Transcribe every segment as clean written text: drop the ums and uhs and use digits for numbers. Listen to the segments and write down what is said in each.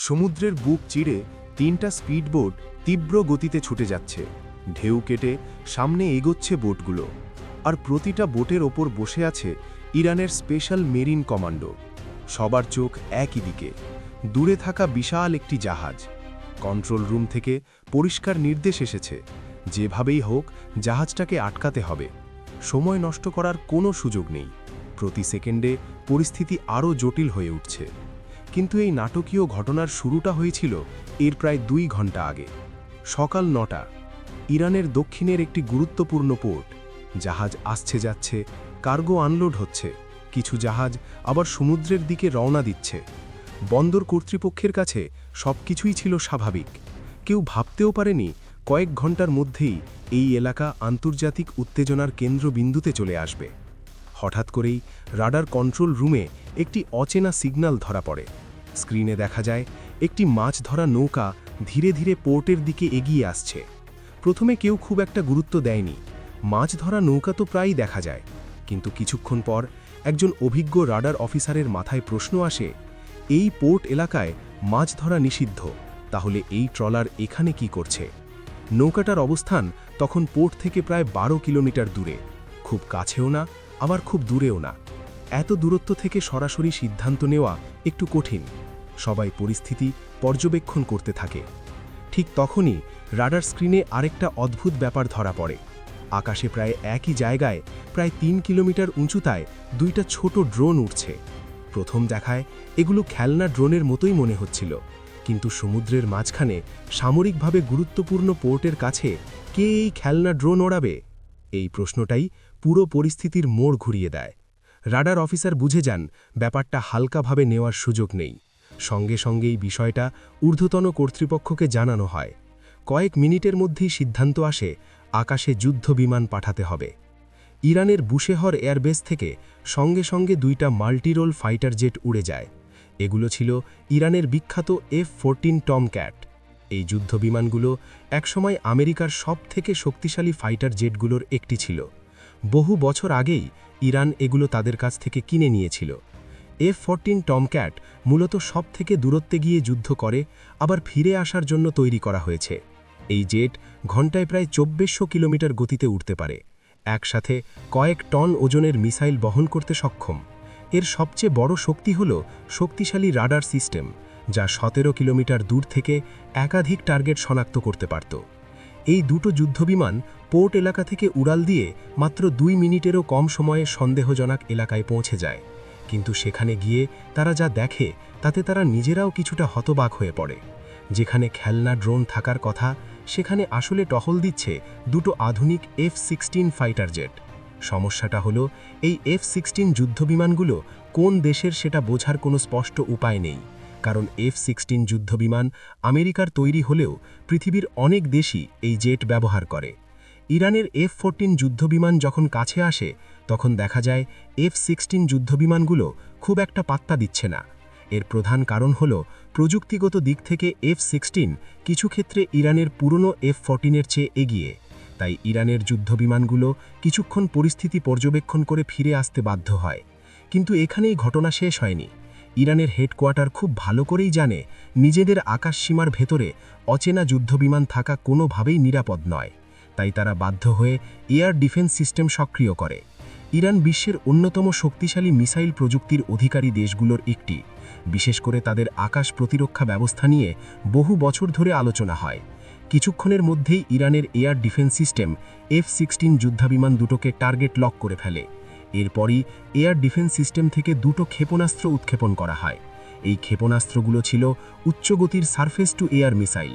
সমুদ্রের বুক চিরে তিনটা স্পিডবোট তীব্র গতিতে ছুটে যাচ্ছে। ঢেউ কেটে সামনে এগোচ্ছে বোটগুলো, আর প্রতিটা বোটের ওপর বসে আছে ইরানের স্পেশাল মেরিন কমান্ডো। সবার চোখ একই দিকে, দূরে থাকা বিশাল একটি জাহাজ। কন্ট্রোল রুম থেকে পরিষ্কার নির্দেশ এসেছে, যেভাবেই হোক জাহাজটাকে আটকাতে হবে। সময় নষ্ট করার কোনো সুযোগ নেই। প্রতি সেকেন্ডে পরিস্থিতি আরও জটিল হয়ে উঠছে। কিন্তু এই নাটকীয় ঘটনার শুরুটা হয়েছিল এর প্রায় 2 ঘন্টা আগে। সকাল 9টা, ইরানের দক্ষিণের একটি গুরুত্বপূর্ণ পোর্ট। জাহাজ আসছে যাচ্ছে, কার্গো আনলোড হচ্ছে, কিছু জাহাজ আবার সমুদ্রের দিকে রওনা দিচ্ছে। বন্দর কর্তৃপক্ষের কাছে সবকিছুই ছিল স্বাভাবিক। কেউ ভাবতেও পারেনি কয়েক ঘন্টার মধ্যেই এই এলাকা আন্তর্জাতিক উত্তেজনার কেন্দ্রবিন্দুতে চলে আসবে। হঠাৎ করেই রাডার কন্ট্রোল রুমে একটি অচেনা সিগন্যাল ধরা পড়ে। স্ক্রিনে দেখা যায় একটি মাছ ধরা নৌকা ধীরে ধীরে পোর্টের দিকে এগিয়ে আসছে। প্রথমে কেউ খুব একটা গুরুত্ব দেয়নি, মাছ ধরা নৌকা তো প্রায়ই দেখা যায়। কিন্তু কিছুক্ষণ পর একজন অভিজ্ঞ রাডার অফিসারের মাথায় প্রশ্ন আসে, এই পোর্ট এলাকায় মাছ ধরা নিষিদ্ধ, তাহলে এই ট্রলার এখানে কি করছে? নৌকাটার অবস্থান তখন পোর্ট থেকে প্রায় 12 কিলোমিটার দূরে, খুব কাছেও না আবার খুব দূরেও না। এত দূরত্ব থেকে সরাসরি সিদ্ধান্ত নেওয়া একটু কঠিন। সবাই পরিস্থিতি পর্যবেক্ষণ করতে থাকে। ঠিক তখনই রাডার স্ক্রিনে আরেকটা অদ্ভুত ব্যাপার ধরা পড়ে। আকাশে প্রায় একই জায়গায় প্রায় 3 কিলোমিটার উঁচুতায় দুইটা ছোট ড্রোন উড়ছে। প্রথম দেখায় এগুলো খেলনা ড্রোনের মতোই মনে হচ্ছিল, কিন্তু সমুদ্রের মাঝখানে সামরিকভাবে গুরুত্বপূর্ণ পোর্টের কাছে কে এই খেলনা ড্রোন ওড়াবে? এই প্রশ্নটাই পুরো পরিস্থিতির মোড় ঘুরিয়ে দেয়। রাডার অফিসার বুঝে যান ব্যাপারটা হালকাভাবে নেওয়ার সুযোগ নেই। সঙ্গে সঙ্গেই বিষয়টা ঊর্ধ্বতন কর্তৃপক্ষকে জানানো হয়। কয়েক মিনিটের মধ্যেই সিদ্ধান্ত আসে আকাশে যুদ্ধ বিমান পাঠাতে হবে। ইরানের বুশেহর এয়ারবেস থেকে সঙ্গে সঙ্গে 2টা মাল্টিরোল ফাইটার জেট উড়ে যায়। এগুলো ছিল ইরানের বিখ্যাত F-14 টমক্যাট। এই যুদ্ধ বিমানগুলো একসময় আমেরিকার সবথেকে শক্তিশালী ফাইটার জেটগুলোর একটি ছিল। বহু বছর আগেই ইরান এগুলো তাদের কাছ থেকে কিনে নিয়েছিল। F-14 টমক্যাট মূলত সবথেকে দূরত্বে গিয়ে যুদ্ধ করে, আবার ফিরে আসার জন্য তৈরি করা হয়েছে। এই জেট ঘণ্টায় প্রায় 2400 কিলোমিটার গতিতে উঠতে পারে, একসাথে কয়েক টন ওজনের মিসাইল বহন করতে সক্ষম। এর সবচেয়ে বড় শক্তি হল শক্তিশালী রাডার সিস্টেম, যা 17 কিলোমিটার দূর থেকে একাধিক টার্গেট শনাক্ত করতে পারত। এই দুটো যুদ্ধবিমান পোর্ট এলাকা থেকে উড়াল দিয়ে মাত্র 2 মিনিটেরও কম সময়ে সন্দেহজনক এলাকায় পৌঁছে যায়। কিন্তু সেখানে গিয়ে তারা যা দেখে তাতে তারা নিজেরাও কিছুটা হতবাক হয়ে পড়ে। যেখানে খেলনা ড্রোন থাকার কথা, সেখানে আসলে টহল দিচ্ছে দুটো আধুনিক F-16 ফাইটার জেট। সমস্যাটা হলো এই F-16 যুদ্ধবিমানগুলো কোন দেশের সেটা বোঝার কোনো স্পষ্ট উপায় নেই। কারণ F-16 যুদ্ধবিমান আমেরিকার তৈরি হলেও পৃথিবীর অনেক দেশই এই জেট ব্যবহার করে। ইরানের F-14 যুদ্ধবিমান যখন কাছে আসে, তখন দেখা যায় F-16 যুদ্ধবিমানগুলো খুব একটা পাত্তা দিচ্ছে না। এর প্রধান কারণ হল প্রযুক্তিগত দিক থেকে F-16 কিছু ক্ষেত্রে ইরানের পুরনো F-14-এর চেয়ে এগিয়ে। তাই ইরানের যুদ্ধবিমানগুলো কিছুক্ষণ পরিস্থিতি পর্যবেক্ষণ করে ফিরে আসতে বাধ্য হয়। কিন্তু এখানেই ঘটনা শেষ হয়নি। ইরানের হেডকোয়ার্টার খুব ভালো করেই জানে নিজেদের আকাশসীমার ভেতরে অচেনা যুদ্ধবিমান থাকা কোনোভাবেই নিরাপদ নয়। তাই তারা বাধ্য হয়ে এয়ার ডিফেন্স সিস্টেম সক্রিয় করে। ইরান বিশ্বের অন্যতম শক্তিশালী মিসাইল প্রযুক্তির অধিকারী দেশগুলোর একটি। বিশেষ করে তাদের আকাশ প্রতিরক্ষা ব্যবস্থা নিয়ে বহু বছর ধরে আলোচনা হয়। কিছুক্ষণের মধ্যেই ইরানের এয়ার ডিফেন্স সিস্টেম F-16 যুদ্ধবিমান দুটোকে টার্গেট লক করে ফেলে। এরপরই এয়ার ডিফেন্স সিস্টেম থেকে দুটো ক্ষেপণাস্ত্র উৎক্ষেপণ করা হয়। এই ক্ষেপণাস্ত্রগুলো ছিল উচ্চগতির সারফেস টু এয়ার মিসাইল।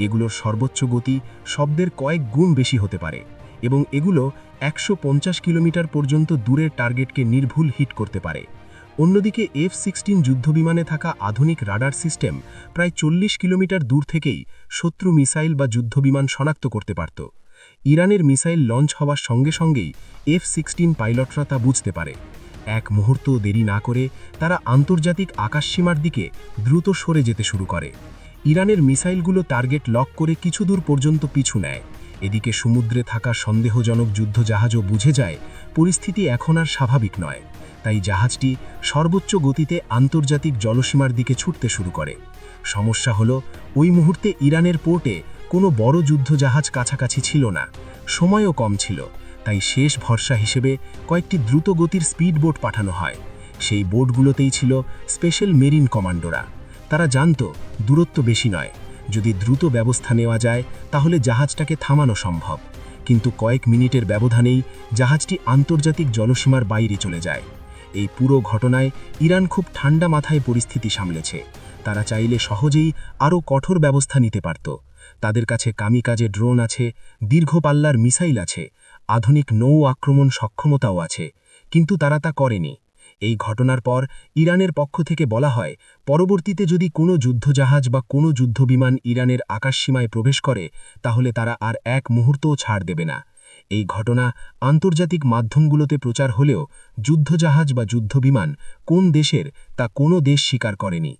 এগুলোর সর্বোচ্চ গতি শব্দের কয়েক গুণ বেশি হতে পারে, এবং এগুলো 150 কিলোমিটার পর্যন্ত দূরের টার্গেটকে নির্ভুল হিট করতে পারে। অন্যদিকে F-16 যুদ্ধবিমানে থাকা আধুনিক রাডার সিস্টেম প্রায় 40 কিলোমিটার দূর থেকেই শত্রু মিসাইল বা যুদ্ধবিমান শনাক্ত করতে পারত। ইরানের মিসাইল লঞ্চ হওয়ার সঙ্গে সঙ্গেই F-16 পাইলটরা তা বুঝতে পারে। এক মুহূর্ত দেরি না করে তারা আন্তর্জাতিক আকাশসীমার দিকে দ্রুত সরে যেতে শুরু করে। ইরানের মিসাইলগুলো টার্গেট লক করে কিছু দূর পর্যন্ত পিছু নেয়। এদিকে সমুদ্রে থাকা সন্দেহজনক যুদ্ধজাহাজও বুঝে যায় পরিস্থিতি এখন আর স্বাভাবিক নয়। তাই জাহাজটি সর্বোচ্চ গতিতে আন্তর্জাতিক জলসীমার দিকে ছুটতে শুরু করে। সমস্যা হলো ওই মুহূর্তে ইরানের পোর্টে কোনো বড় যুদ্ধজাহাজ কাছাকাছি ছিল না, সময়ও কম ছিল, তাই শেষ ভরসা হিসেবে কয়েকটি দ্রুতগতির স্পিড বোট পাঠানো হয়। সেই বোটগুলোতেই ছিল স্পেশাল মেরিন কমান্ডোরা। তারা জানত দূরত্ব বেশি নয়, যদি দ্রুত ব্যবস্থা নেওয়া যায় তাহলে জাহাজটাকে থামানো সম্ভব। কিন্তু কয়েক মিনিটের ব্যবধানেই জাহাজটি আন্তর্জাতিক জলসীমার বাইরে চলে যায়। এই পুরো ঘটনায় ইরান খুব ঠান্ডা মাথায় পরিস্থিতি সামলেছে। তারা চাইলে সহজেই আরও কঠোর ব্যবস্থা নিতে পারত। তাদের কাছে কামিকাজে ড্রোন আছে, দীর্ঘ পাল্লার মিসাইল আছে, আধুনিক নৌ আক্রমণ সক্ষমতাও আছে, কিন্তু তারা তা করেনি। এই ঘটনার পর ইরানের পক্ষ থেকে বলা হয়, পরবর্তীতে যদি কোনো যুদ্ধজাহাজ বা কোনো যুদ্ধবিমান ইরানের আকাশসীমায় প্রবেশ করে তাহলে তারা আর এক মুহূর্তও ছাড় দেবে না। এই ঘটনা আন্তর্জাতিক মাধ্যমগুলোতে প্রচার হলেও যুদ্ধজাহাজ বা যুদ্ধবিমান কোন দেশের তা কোনো দেশ স্বীকার করেনি।